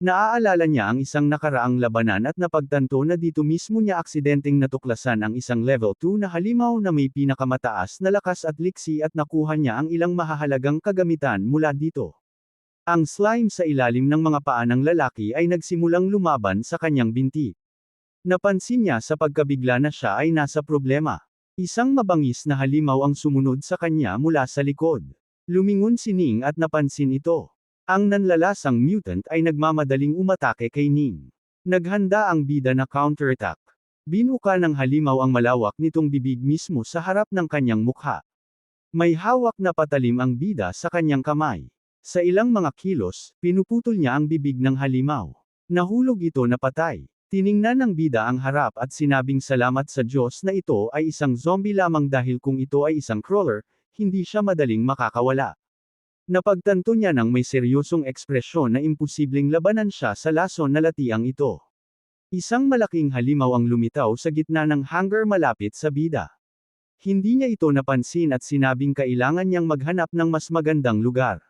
Naaalala niya ang isang nakaraang labanan at napagtanto na dito mismo niya aksidenteng natuklasan ang isang level 2 na halimaw na may pinakamataas na lakas at liksi at nakuha niya ang ilang mahahalagang kagamitan mula dito. Ang slime sa ilalim ng mga paa ng lalaki ay nagsimulang lumaban sa kanyang binti. Napansin niya sa pagkabigla na siya ay nasa problema. Isang mabangis na halimaw ang sumunod sa kanya mula sa likod. Lumingon si Ning at napansin ito. Ang nanlalasang mutant ay nagmamadaling umatake kay Ning. Naghanda ang bida na counterattack. Binuka ng halimaw ang malawak nitong bibig mismo sa harap ng kanyang mukha. May hawak na patalim ang bida sa kanyang kamay. Sa ilang mga kilos, pinuputol niya ang bibig ng halimaw. Nahulog ito na patay. Tiningnan ng bida ang harap at sinabing salamat sa Diyos na ito ay isang zombie lamang dahil kung ito ay isang crawler, hindi siya madaling makakawala. Napagtanto niya nang may seryosong ekspresyon na imposibleng labanan siya sa lason na latiang ito. Isang malaking halimaw ang lumitaw sa gitna ng hangar malapit sa bida. Hindi niya ito napansin at sinabing kailangan niyang maghanap ng mas magandang lugar.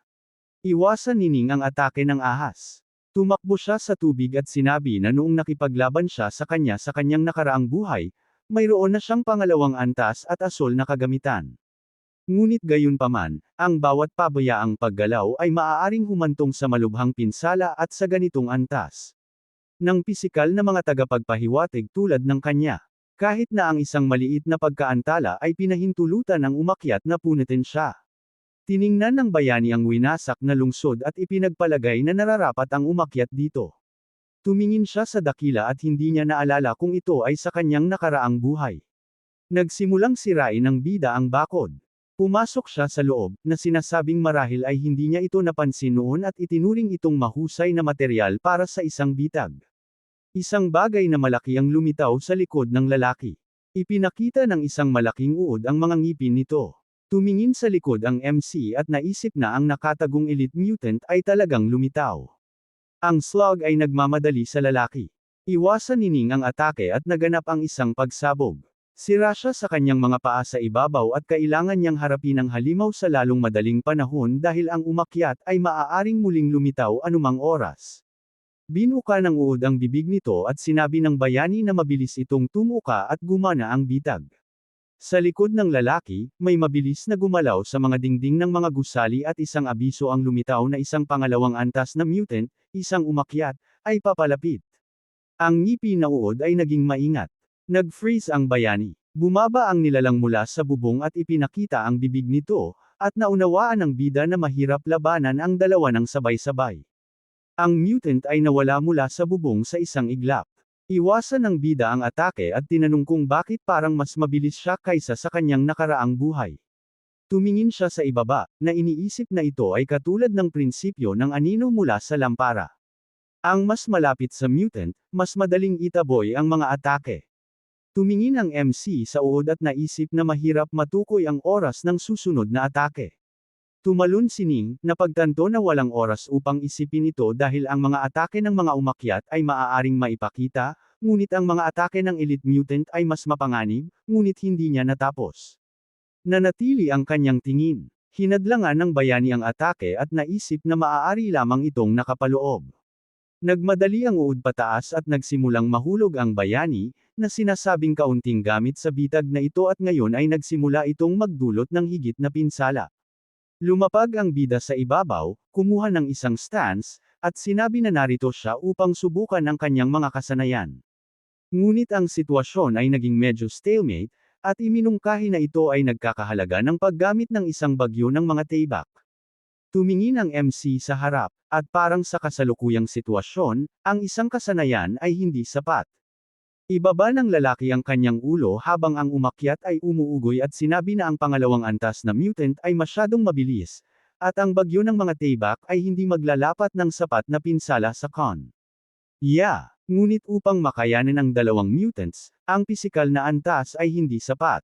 Iwasan ni Ning ang atake ng ahas. Tumakbo siya sa tubig at sinabi na noong nakipaglaban siya sa kanyang nakaraang buhay, mayroon na siyang pangalawang antas at asol na kagamitan. Ngunit gayunpaman, ang bawat pabayaang paggalaw ay maaaring humantong sa malubhang pinsala at sa ganitong antas ng pisikal na mga tagapagpahiwatig tulad ng kanya. Kahit na ang isang maliit na pagkaantala ay pinahintulutan ng umakyat na punitin siya. Tiningnan ng bayani ang winasak na lungsod at ipinagpalagay na nararapat ang umakyat dito. Tumingin siya sa dakila at hindi niya naalala kung ito ay sa kanyang nakaraang buhay. Nagsimulang sirain ng bida ang bakod. Pumasok siya sa loob, na sinasabing marahil ay hindi niya ito napansin noon at itinuring itong mahusay na materyal para sa isang bitag. Isang bagay na malaki ang lumitaw sa likod ng lalaki. Ipinakita ng isang malaking uod ang mga ngipin nito. Tumingin sa likod ang MC at naisip na ang nakatagong elite mutant ay talagang lumitaw. Ang slug ay nagmamadali sa lalaki. Iwasan ni Ning ang atake at naganap ang isang pagsabog. Sira siya sa kanyang mga paa sa ibabaw at kailangan niyang harapin ang halimaw sa lalong madaling panahon dahil ang umakyat ay maaaring muling lumitaw anumang oras. Binuka ng uod ang bibig nito at sinabi ng bayani na mabilis itong tumuka at gumana ang bitag. Sa likod ng lalaki, may mabilis na gumalaw sa mga dingding ng mga gusali at isang abiso ang lumitaw na isang pangalawang antas na mutant, isang umakyat, ay papalapit. Ang ngipin na uod ay naging maingat. Nag-freeze ang bayani. Bumaba ang nilalang mula sa bubong at ipinakita ang bibig nito, at naunawaan ng bida na mahirap labanan ang dalawa ng sabay-sabay. Ang mutant ay nawala mula sa bubong sa isang iglap. Iwasan ng bida ang atake at tinanong kung bakit parang mas mabilis siya kaysa sa kanyang nakaraang buhay. Tumingin siya sa ibaba, na iniisip na ito ay katulad ng prinsipyo ng anino mula sa lampara. Ang mas malapit sa mutant, mas madaling itaboy ang mga atake. Tumingin ang MC sa uod at naisip na mahirap matukoy ang oras ng susunod na atake. Tumalon si Ning, napagtanto na walang oras upang isipin ito dahil ang mga atake ng mga umakyat ay maaaring maipakita, ngunit ang mga atake ng elite mutant ay mas mapanganib, ngunit hindi niya natapos. Nanatili ang kanyang tingin. Hinadlangan ng bayani ang atake at naisip na maaari lamang itong nakapaloob. Nagmadali ang uod pataas at nagsimulang mahulog ang bayani, na sinasabing kaunting gamit sa bitag na ito at ngayon ay nagsimula itong magdulot ng higit na pinsala. Lumapag ang bida sa ibabaw, kumuha ng isang stance, at sinabi na narito siya upang subukan ang kanyang mga kasanayan. Ngunit ang sitwasyon ay naging medyo stalemate, at iminungkahi na ito ay nagkakahalaga ng paggamit ng isang bagyo ng mga taybak. Tumingin ang MC sa harap, at parang sa kasalukuyang sitwasyon, ang isang kasanayan ay hindi sapat. Ibaba ng lalaki ang kanyang ulo habang ang umakyat ay umuugoy at sinabi na ang pangalawang antas na mutant ay masyadong mabilis, at ang bagyo ng mga taybak ay hindi maglalapat ng sapat na pinsala sa con. Ngunit upang makayanin ang dalawang mutants, ang pisikal na antas ay hindi sapat.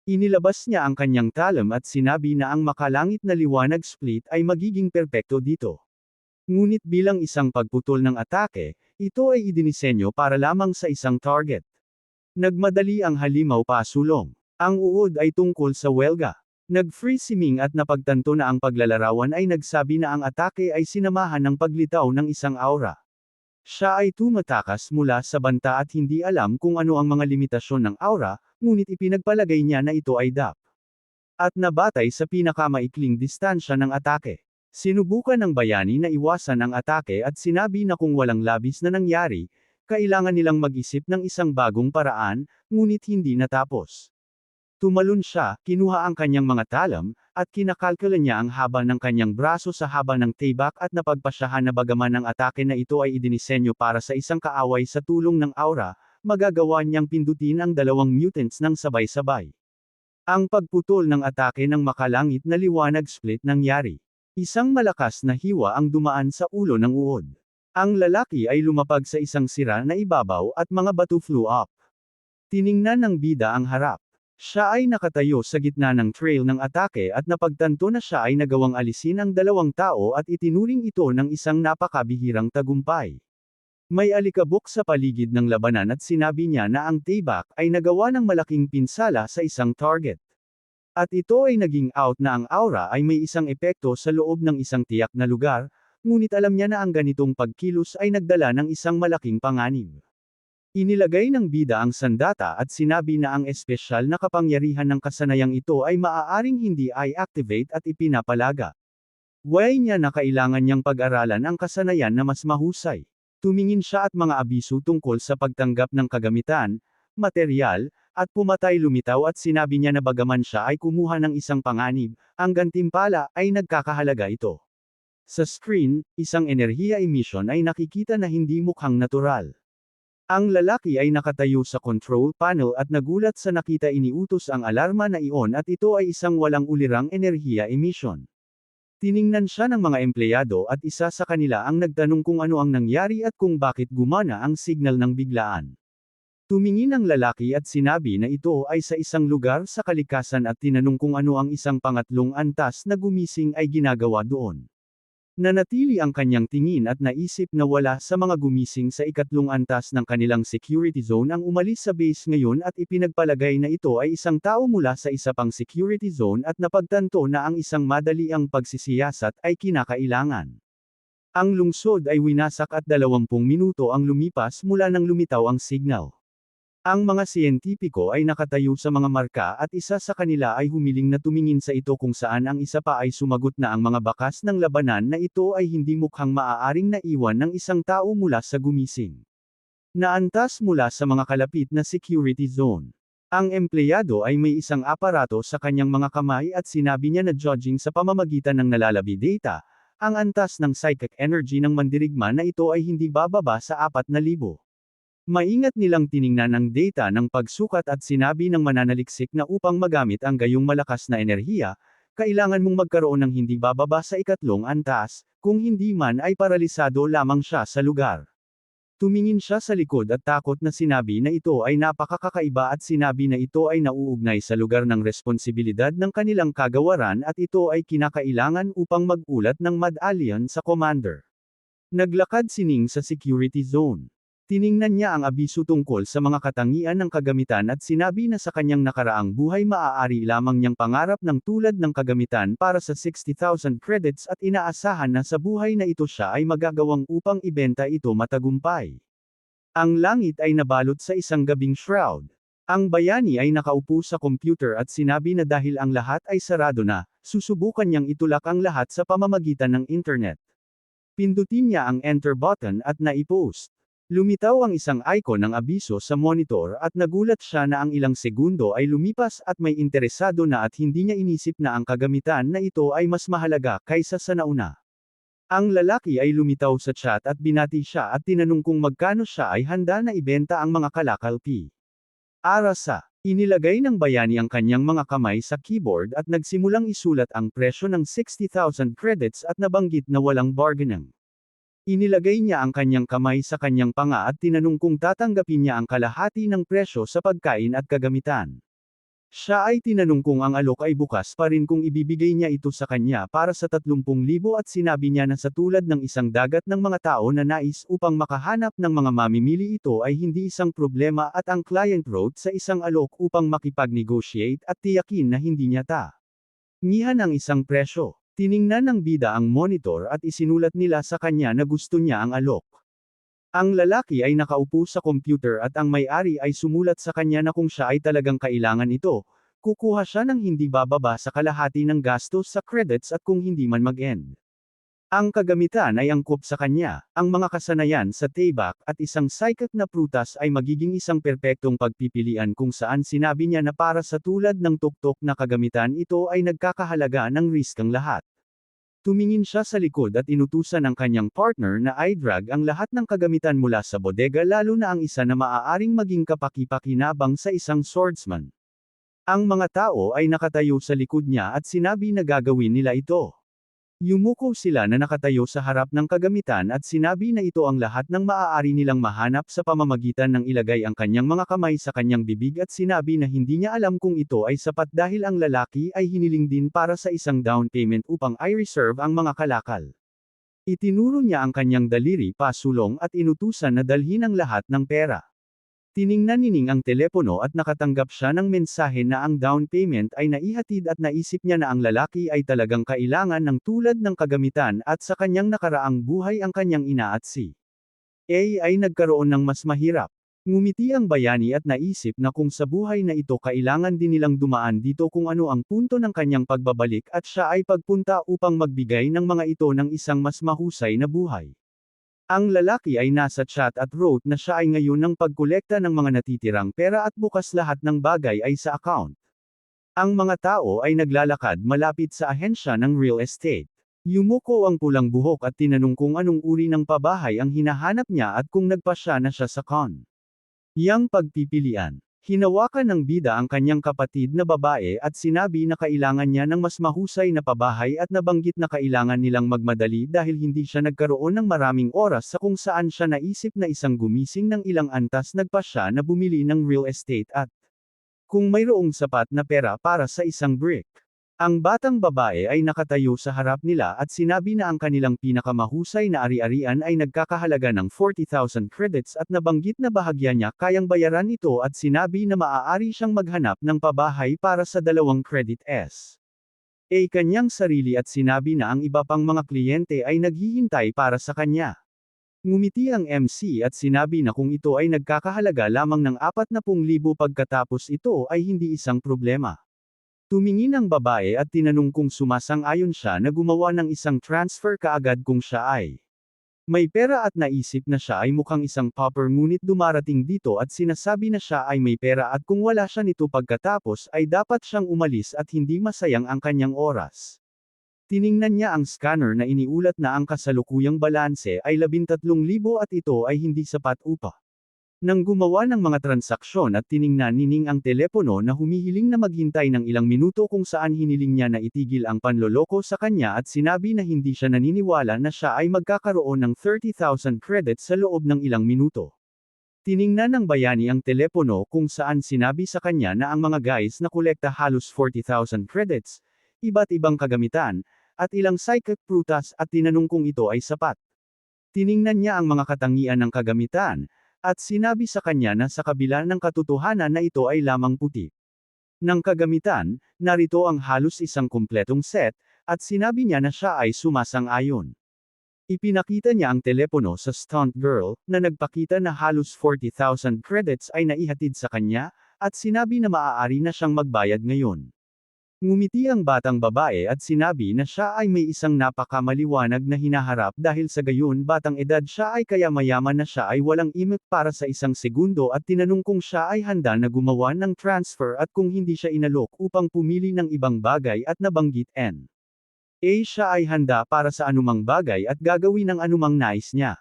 Inilabas niya ang kanyang talem at sinabi na ang makalangit na liwanag split ay magiging perpekto dito. Ngunit bilang isang pagputol ng atake, ito ay idinisenyo para lamang sa isang target. Nagmadali ang halimaw pasulong. Ang uod ay tungkol sa welga. Nag-freeze si Ming at napagtanto na ang paglalarawan ay nagsabi na ang atake ay sinamahan ng paglitaw ng isang aura. Siya ay tumatakas mula sa banta at hindi alam kung ano ang mga limitasyon ng aura, ngunit ipinagpalagay niya na ito ay DAP. At nabatay sa pinakamaikling distansya ng atake. Sinubukan ng bayani na iwasan ang atake at sinabi na kung walang labis na nangyari, kailangan nilang mag-isip ng isang bagong paraan, ngunit hindi natapos. Tumalon siya, kinuha ang kanyang mga talam, at kinakalkula niya ang haba ng kanyang braso sa haba ng tibak at napagpasyahan na bagaman ang atake na ito ay idinisenyo para sa isang kaaway sa tulong ng aura, magagawa niyang pindutin ang dalawang mutants ng sabay-sabay. Ang pagputol ng atake ng makalangit na liwanag split nangyari. Isang malakas na hiwa ang dumaan sa ulo ng uod. Ang lalaki ay lumapag sa isang sira na ibabaw at mga bato flew up. Tiningnan ng bida ang harap. Siya ay nakatayo sa gitna ng trail ng atake at napagtanto na siya ay nagawang alisin ang dalawang tao at itinuring ito ng isang napakabihirang tagumpay. May alikabok sa paligid ng labanan at sinabi niya na ang tibak ay nagawa ng malaking pinsala sa isang target. At ito ay naging out na ang aura ay may isang epekto sa loob ng isang tiyak na lugar, ngunit alam niya na ang ganitong pagkilos ay nagdala ng isang malaking panganib. Inilagay ng bida ang sandata at sinabi na ang espesyal na kapangyarihan ng kasanayang ito ay maaaring hindi i-activate at ipinapalaga. Way niya na kailangan niyang pag-aralan ang kasanayan na mas mahusay. Tumingin siya at mga abiso tungkol sa pagtanggap ng kagamitan, materyal, at pumatay lumitaw at sinabi niya na bagaman siya ay kumuha ng isang panganib, ang gantimpala ay nagkakahalaga ito. Sa screen, isang enerhiya emission ay nakikita na hindi mukhang natural. Ang lalaki ay nakatayo sa control panel at nagulat sa nakita iniutos ang alarma na iyon at ito ay isang walang ulirang enerhiya emission. Tiningnan siya ng mga empleyado at isa sa kanila ang nagtanong kung ano ang nangyari at kung bakit gumana ang signal ng biglaan. Tumingin ang lalaki at sinabi na ito ay sa isang lugar sa kalikasan at tinanong kung ano ang isang pangatlong antas na gumising ay ginagawa doon. Nanatili ang kanyang tingin at naisip na wala sa mga gumising sa ikatlong antas ng kanilang security zone ang umalis sa base ngayon at ipinagpalagay na ito ay isang tao mula sa isa pang security zone at napagtanto na ang isang madaliang pagsisiyasat ay kinakailangan. Ang lungsod ay winasak at 20 minuto ang lumipas mula nang lumitaw ang signal. Ang mga siyentipiko ay nakatayo sa mga marka at isa sa kanila ay humiling na tumingin sa ito kung saan ang isa pa ay sumagot na ang mga bakas ng labanan na ito ay hindi mukhang maaaring naiwan ng isang tao mula sa gumising. Naantas mula sa mga kalapit na security zone. Ang empleyado ay may isang aparato sa kanyang mga kamay at sinabi niya na judging sa pamamagitan ng nalalabi data, ang antas ng psychic energy ng mandirigma na ito ay hindi bababa sa 4,000. Maingat nilang tiningnan ang data ng pagsukat at sinabi ng mananaliksik na upang magamit ang gayong malakas na enerhiya, kailangan mong magkaroon ng hindi bababa sa ikatlong antas, kung hindi man ay paralisado lamang siya sa lugar. Tumingin siya sa likod at takot na sinabi na ito ay napakakaiba at sinabi na ito ay nauugnay sa lugar ng responsibilidad ng kanilang kagawaran at ito ay kinakailangan upang mag-ulat ng medallion sa commander. Naglakad sining sa security zone. Tiningnan niya ang abiso tungkol sa mga katangian ng kagamitan at sinabi na sa kanyang nakaraang buhay maaari lamang niyang pangarap ng tulad ng kagamitan para sa 60,000 credits at inaasahan na sa buhay na ito siya ay magagawang upang ibenta ito matagumpay. Ang langit ay nabalot sa isang gabing shroud. Ang bayani ay nakaupo sa computer at sinabi na dahil ang lahat ay sarado na, susubukan niyang itulak ang lahat sa pamamagitan ng internet. Pindutin niya ang enter button at naipost. Lumitaw ang isang icon ng abiso sa monitor at nagulat siya na ang ilang segundo ay lumipas at may interesado na at hindi niya inisip na ang kagamitan na ito ay mas mahalaga kaysa sa nauna. Ang lalaki ay lumitaw sa chat at binati siya at tinanong kung magkano siya ay handa na ibenta ang mga kalakalpi. Arasa, inilagay ng bayani ang kanyang mga kamay sa keyboard at nagsimulang isulat ang presyo ng 60,000 credits at nabanggit na walang bargaining. Inilagay niya ang kanyang kamay sa kanyang panga at tinanong kung tatanggapin niya ang kalahati ng presyo sa pagkain at kagamitan. Siya ay tinanong kung ang alok ay bukas pa rin kung ibibigay niya ito sa kanya para sa 30,000 at sinabi niya na sa tulad ng isang dagat ng mga tao na nais upang makahanap ng mga mamimili ito ay hindi isang problema at ang client wrote sa isang alok upang makipag-negotiate at tiyakin na hindi niya ngihan ang isang presyo. Tiningnan ng bida ang monitor at isinulat nila sa kanya na gusto niya ang alok. Ang lalaki ay nakaupo sa computer at ang may-ari ay sumulat sa kanya na kung siya ay talagang kailangan ito, kukuha siya ng hindi bababa sa kalahati ng gastos sa credits at kung hindi man mag-end. Ang kagamitan ay angkop sa kanya, ang mga kasanayan sa tayback at isang psychic na prutas ay magiging isang perpektong pagpipilian kung saan sinabi niya na para sa tulad ng tuktok na kagamitan ito ay nagkakahalaga ng risk ang lahat. Tumingin siya sa likod at inutusan ng kanyang partner na i-drag ang lahat ng kagamitan mula sa bodega lalo na ang isa na maaaring maging kapaki-pakinabang sa isang swordsman. Ang mga tao ay nakatayo sa likod niya at sinabi na gagawin nila ito. Yumuko sila na nakatayo sa harap ng kagamitan at sinabi na ito ang lahat ng maaari nilang mahanap sa pamamagitan ng ilagay ang kanyang mga kamay sa kanyang bibig at sinabi na hindi niya alam kung ito ay sapat dahil ang lalaki ay hiniling din para sa isang down payment upang i-reserve ang mga kalakal. Itinuro niya ang kanyang daliri pasulong at inutusan na dalhin ang lahat ng pera. Tiningnan ni Ning ang telepono at nakatanggap siya ng mensahe na ang down payment ay naihatid at naisip niya na ang lalaki ay talagang kailangan ng tulad ng kagamitan at sa kanyang nakaraang buhay ang kanyang ina at si A ay nagkaroon ng mas mahirap. Ngumiti ang bayani at naisip na kung sa buhay na ito kailangan din nilang dumaan dito kung ano ang punto ng kanyang pagbabalik at siya ay pagpunta upang magbigay ng mga ito ng isang mas mahusay na buhay. Ang lalaki ay nasa chat at wrote na siya ay ngayon ng pagkolekta ng mga natitirang pera at bukas lahat ng bagay ay sa account. Ang mga tao ay naglalakad malapit sa ahensya ng real estate. Yumuko ang pulang buhok at tinanong kung anong uri ng pabahay ang hinahanap niya at kung nagpasya na siya sa con. Yang pagpipilian. Hinawakan ng bida ang kanyang kapatid na babae at sinabi na kailangan niya ng mas mahusay na pabahay at nabanggit na kailangan nilang magmadali dahil hindi siya nagkaroon ng maraming oras sa kung saan siya naisip na isang gumising ng ilang antas nagpa siya na bumili ng real estate at kung mayroong sapat na pera para sa isang brick. Ang batang babae ay nakatayo sa harap nila at sinabi na ang kanilang pinakamahusay na ari-arian ay nagkakahalaga ng 40,000 credits at nabanggit na bahagya niya kayang bayaran ito at sinabi na maaari siyang maghanap ng pabahay para sa 2 credit S. Kanyang sarili at sinabi na ang iba pang mga kliyente ay naghihintay para sa kanya. Ngumiti ang MC at sinabi na kung ito ay nagkakahalaga lamang ng 40,000 pagkatapos ito ay hindi isang problema. Tumingin ang babae at tinanong kung sumasang-ayon siya na gumawa ng isang transfer kaagad kung siya ay may pera at naisip na siya ay mukhang isang pauper ngunit dumarating dito at sinasabi na siya ay may pera at kung wala siya nito pagkatapos ay dapat siyang umalis at hindi masayang ang kanyang oras. Tiningnan niya ang scanner na iniulat na ang kasalukuyang balanse ay 13,000 at ito ay hindi sapat upa. Nang gumawa ng mga transaksyon at tiningnan ni Ning ang telepono na humihiling na maghintay ng ilang minuto kung saan hiniling niya na itigil ang panloloko sa kanya at sinabi na hindi siya naniniwala na siya ay magkakaroon ng 30,000 credits sa loob ng ilang minuto. Tiningnan ng bayani ang telepono kung saan sinabi sa kanya na ang mga guys na kolekta halos 40,000 credits, iba't ibang kagamitan, at ilang psychic prutas at tinanong kung ito ay sapat. Tiningnan niya ang mga katangian ng kagamitan, at sinabi sa kanya na sa kabila ng katotohanan na ito ay lamang puti ng kagamitan, narito ang halos isang kumpletong set, at sinabi niya na siya ay sumasang-ayon. Ipinakita niya ang telepono sa stunt girl, na nagpakita na halos 40,000 credits ay naihatid sa kanya, at sinabi na maaari na siyang magbayad ngayon. Ngumiti ang batang babae at sinabi na siya ay may isang napakamaliwanag na hinaharap dahil sa gayon batang edad siya ay kaya mayaman na siya ay walang imik para sa isang segundo at tinanong kung siya ay handa na gumawa ng transfer at kung hindi siya inalok upang pumili ng ibang bagay at nabanggit siya ay handa para sa anumang bagay at gagawin ang anumang nais niya.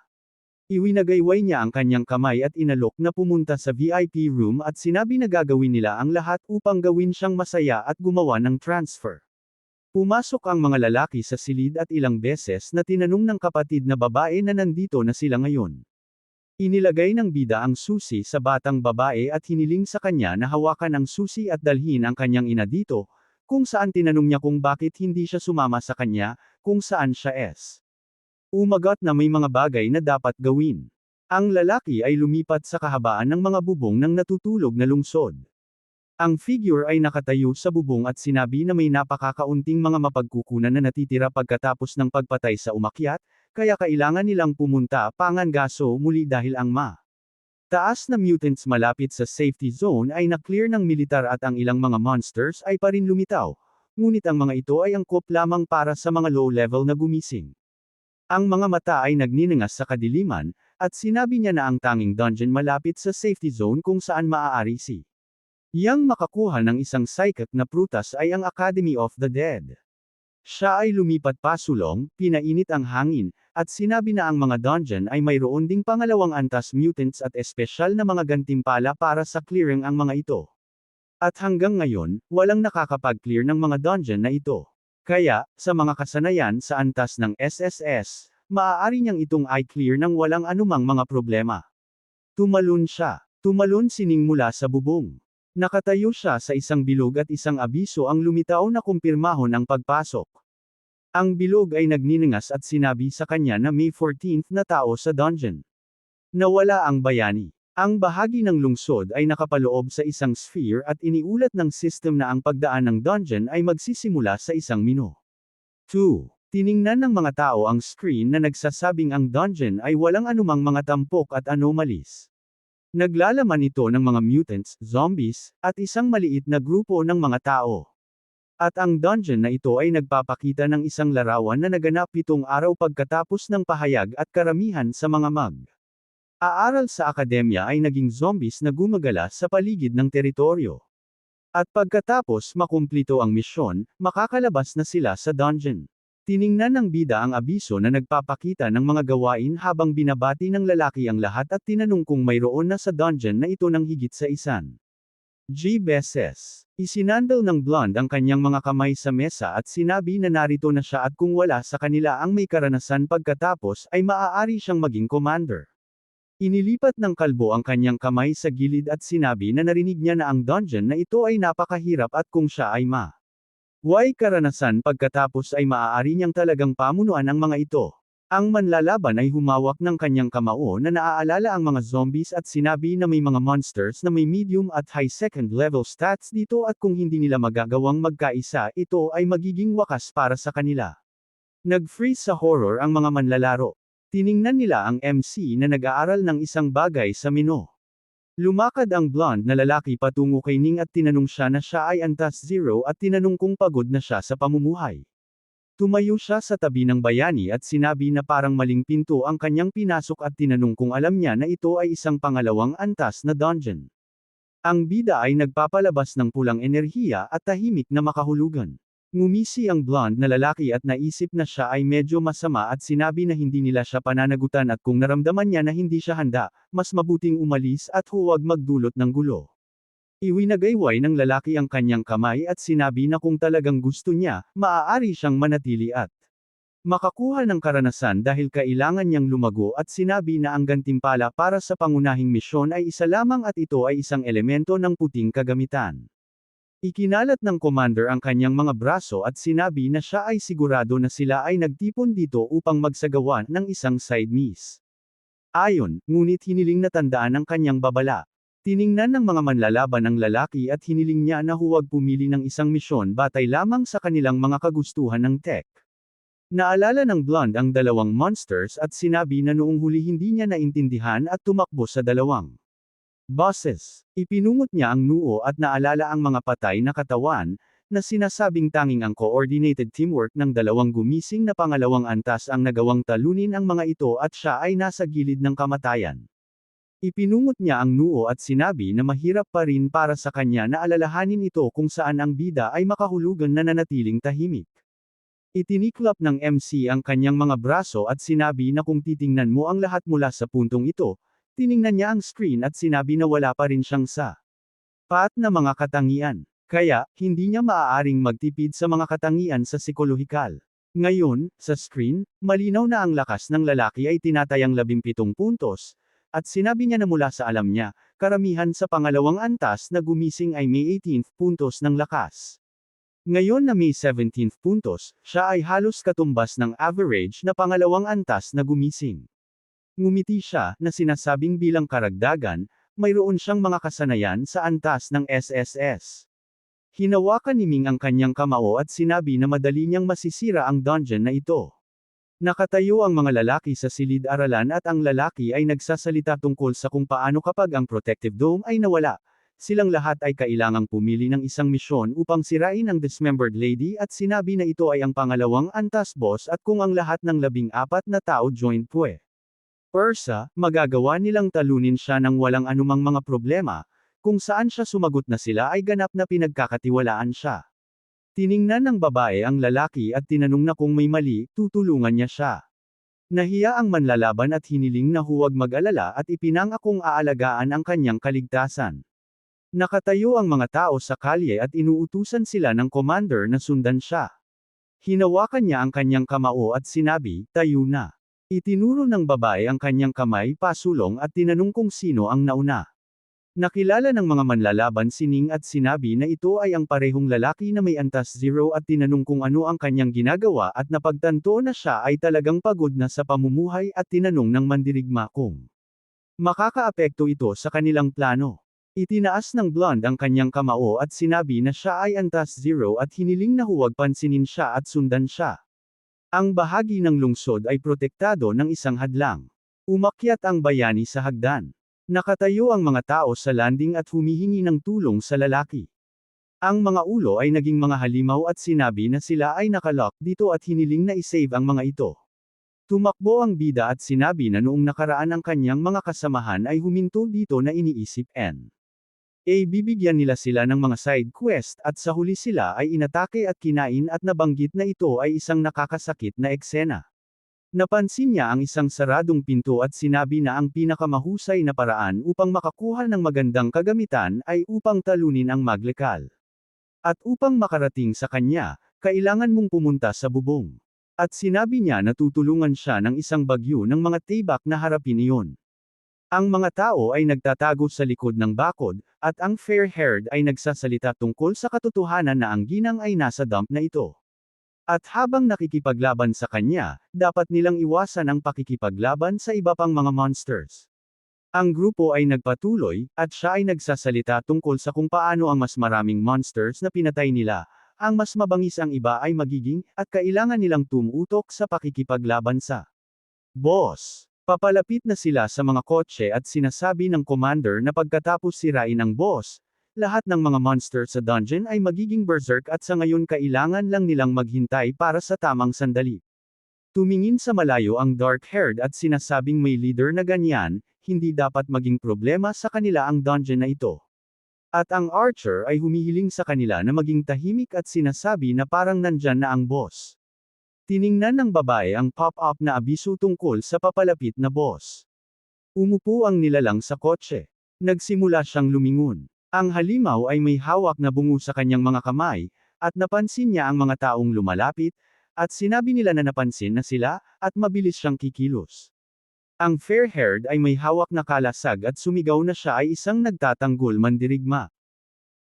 Iwinagayway niya ang kanyang kamay at inalok na pumunta sa VIP room at sinabi na gagawin nila ang lahat upang gawin siyang masaya at gumawa ng transfer. Pumasok ang mga lalaki sa silid at ilang beses na tinanong ng kapatid na babae na nandito na sila ngayon. Inilagay ng bida ang susi sa batang babae at hiniling sa kanya na hawakan ang susi at dalhin ang kanyang ina dito, kung saan tinanong niya kung bakit hindi siya sumama sa kanya, kung saan siya umagot na may mga bagay na dapat gawin. Ang lalaki ay lumipat sa kahabaan ng mga bubong ng natutulog na lungsod. Ang figure ay nakatayo sa bubong at sinabi na may napakakaunting mga mapagkukunan na natitira pagkatapos ng pagpatay sa umakyat, kaya kailangan nilang pumunta Pangangaso muli dahil ang taas na mutants malapit sa safety zone ay na-clear ng militar at ang ilang mga monsters ay pa rin lumitaw. Ngunit ang mga ito ay angkop lamang para sa mga low-level na gumising. Ang mga mata ay nagniningas sa kadiliman, at sinabi niya na ang tanging dungeon malapit sa safety zone kung saan maaari si Yang makakuha ng isang psychic na prutas ay ang Academy of the Dead. Siya ay lumipat pasulong, pinainit ang hangin, at sinabi na ang mga dungeon ay mayroon ding pangalawang antas mutants at espesyal na mga gantimpala para sa clearing ang mga ito. At hanggang ngayon, walang nakakapag-clear ng mga dungeon na ito. Kaya, sa mga kasanayan sa antas ng SSS, maaari niyang itong i-clear nang walang anumang mga problema. Tumalon siya. Tumalon sining mula sa bubong. Nakatayo siya sa isang bilog at isang abiso ang lumitaw na kumpirmahon ang pagpasok. Ang bilog ay nagniningas at sinabi sa kanya na may 14th na tao sa dungeon. Nawala ang bayani. Ang bahagi ng lungsod ay nakapaloob sa isang sphere at iniulat ng system na ang pagdaan ng dungeon ay magsisimula sa isang minuto. 2. Tiningnan ng mga tao ang screen na nagsasabing ang dungeon ay walang anumang mga tampok at anomalies. Naglalaman ito ng mga mutants, zombies, at isang maliit na grupo ng mga tao. At ang dungeon na ito ay nagpapakita ng isang larawan na naganap 7 araw pagkatapos ng pahayag at karamihan sa mga aaral sa akademya ay naging zombies na gumagala sa paligid ng teritoryo. At pagkatapos makumplito ang misyon, makakalabas na sila sa dungeon. Tiningnan ng bida ang abiso na nagpapakita ng mga gawain habang binabati ng lalaki ang lahat at tinanong kung mayroon na sa dungeon na ito ng higit sa beses. Isinandal ng blonde ang kanyang mga kamay sa mesa at sinabi na narito na siya at kung wala sa kanila ang may karanasan pagkatapos ay maaari siyang maging commander. Inilipat ng kalbo ang kanyang kamay sa gilid at sinabi na narinig niya na ang dungeon na ito ay napakahirap at kung siya ay karanasan pagkatapos ay maaari niyang talagang pamunuan ang mga ito. Ang manlalaban ay humawak ng kanyang kamao na naaalala ang mga zombies at sinabi na may mga monsters na may medium at high second level stats dito at kung hindi nila magagawang magkaisa ito ay magiging wakas para sa kanila. Nag-freeze sa horror ang mga manlalaro. Tiningnan nila ang MC na nag-aaral ng isang bagay sa menu. Lumakad ang blonde na lalaki patungo kay Ning at tinanong siya na siya ay antas 0 at tinanong kung pagod na siya sa pamumuhay. Tumayo siya sa tabi ng bayani at sinabi na parang maling pinto ang kanyang pinasok at tinanong kung alam niya na ito ay isang pangalawang antas na dungeon. Ang bida ay nagpapalabas ng pulang enerhiya at tahimik na makahulugan. Ngumisi ang blonde na lalaki at naisip na siya ay medyo masama at sinabi na hindi nila siya pananagutan at kung naramdaman niya na hindi siya handa, mas mabuting umalis at huwag magdulot ng gulo. Iwinagayway ng lalaki ang kanyang kamay at sinabi na kung talagang gusto niya, maaari siyang manatili at makakuha ng karanasan dahil kailangan niyang lumago at sinabi na ang gantimpala para sa pangunahing misyon ay isa lamang at ito ay isang elemento ng puting kagamitan. Ikinalat ng commander ang kanyang mga braso at sinabi na siya ay sigurado na sila ay nagtipon dito upang magsagawa ng isang side miss. Ayon, ngunit hiniling na tandaan ang kanyang babala. Tiningnan ng mga manlalaban ang lalaki at hiniling niya na huwag pumili ng isang misyon batay lamang sa kanilang mga kagustuhan ng tech. Naalala ng blonde ang dalawang monsters at sinabi na noong huli hindi niya naintindihan at tumakbo sa dalawang bosses. Ipinungot niya ang noo at naalala ang mga patay na katawan, na sinasabing tanging ang coordinated teamwork ng dalawang gumising na pangalawang antas ang nagawang talunin ang mga ito at siya ay nasa gilid ng kamatayan. Ipinungot niya ang noo at sinabi na mahirap pa rin para sa kanya na alalahanin ito kung saan ang bida ay makahulugan na nanatiling tahimik. Itiniklap ng MC ang kanyang mga braso at sinabi na kung titingnan mo ang lahat mula sa puntong ito, tiningnan niya ang screen at sinabi na wala pa rin siyang sapat na mga katangian. Kaya, hindi niya maaaring magtipid sa mga katangian sa psikolohikal. Ngayon, sa screen, malinaw na ang lakas ng lalaki ay tinatayang 17 puntos, at sinabi niya na mula sa alam niya, karamihan sa pangalawang antas na gumising ay may 18 puntos ng lakas. Ngayon na may 17 puntos, siya ay halos katumbas ng average na pangalawang antas na gumising. Ngumiti siya, na sinasabing bilang karagdagan, mayroon siyang mga kasanayan sa antas ng SSS. Hinawakan ni Ming ang kanyang kamao at sinabi na madali niyang masisira ang dungeon na ito. Nakatayo ang mga lalaki sa silid-aralan at ang lalaki ay nagsasalita tungkol sa kung paano kapag ang protective dome ay nawala. Silang lahat ay kailangang pumili ng isang misyon upang sirain ang dismembered lady at sinabi na ito ay ang pangalawang antas boss at kung ang lahat ng 14 na tao join Persa, magagawa nilang talunin siya ng walang anumang mga problema, kung saan siya sumagot na sila ay ganap na pinagkakatiwalaan siya. Tiningnan ng babae ang lalaki at tinanong na kung may mali, tutulungan niya siya. Nahiya ang manlalaban at hiniling na huwag mag-alala at ipinangakong aalagaan ang kanyang kaligtasan. Nakatayo ang mga tao sa kalye at inuutusan sila ng commander na sundan siya. Hinawakan niya ang kanyang kamao at sinabi, tayo na. Itinuro ng babae ang kanyang kamay pasulong at tinanong kung sino ang nauna. Nakilala ng mga manlalaban si Ning at sinabi na ito ay ang parehong lalaki na may antas 0 at tinanong kung ano ang kanyang ginagawa at napagtanto na siya ay talagang pagod na sa pamumuhay at tinanong ng mandirigma kung makakaapekto ito sa kanilang plano. Itinaas ng blonde ang kanyang kamao at sinabi na siya ay antas 0 at hiniling na huwag pansinin siya at sundan siya. Ang bahagi ng lungsod ay protektado ng isang hadlang. Umakyat ang bayani sa hagdan. Nakatayo ang mga tao sa landing at humihingi ng tulong sa lalaki. Ang mga ulo ay naging mga halimaw at sinabi na sila ay nakalock dito at hiniling na isave ang mga ito. Tumakbo ang bida at sinabi na noong nakaraan ang kanyang mga kasamahan ay huminto dito na iniisip bibigyan nila sila ng mga side quest at sa huli sila ay inatake at kinain at nabanggit na ito ay isang nakakasakit na eksena. Napansin niya ang isang saradong pinto at sinabi na ang pinakamahusay na paraan upang makakuha ng magandang kagamitan ay upang talunin ang maglekal. At upang makarating sa kanya, kailangan mong pumunta sa bubong. At sinabi niya na tutulungan siya ng isang bagyo ng mga tibak na harapin iyon. Ang mga tao ay nagtatago sa likod ng bakod, at ang fair-haired ay nagsasalita tungkol sa katotohanan na ang ginang ay nasa dump na ito. At habang nakikipaglaban sa kanya, dapat nilang iwasan ang pakikipaglaban sa iba pang mga monsters. Ang grupo ay nagpatuloy, at siya ay nagsasalita tungkol sa kung paano ang mas maraming monsters na pinatay nila, ang mas mabangis ang iba ay magiging, at kailangan nilang tumutok sa pakikipaglaban sa boss. Papalapit na sila sa mga kotse at sinasabi ng commander na pagkatapos sirain ang boss, lahat ng mga monster sa dungeon ay magiging berserk at sa ngayon kailangan lang nilang maghintay para sa tamang sandali. Tumingin sa malayo ang dark-haired at sinasabing may leader na ganyan, hindi dapat maging problema sa kanila ang dungeon na ito. At ang archer ay humihiling sa kanila na maging tahimik at sinasabi na parang nandyan na ang boss. Tiningnan ng babae ang pop-up na abiso tungkol sa papalapit na boss. Umupo ang nilalang sa kotse. Nagsimula siyang lumingon. Ang halimaw ay may hawak na bungo sa kanyang mga kamay, at napansin niya ang mga taong lumalapit, at sinabi nila na napansin na sila, at mabilis siyang kikilos. Ang fair-haired ay may hawak na kalasag at sumigaw na siya ay isang nagtatanggol mandirigma.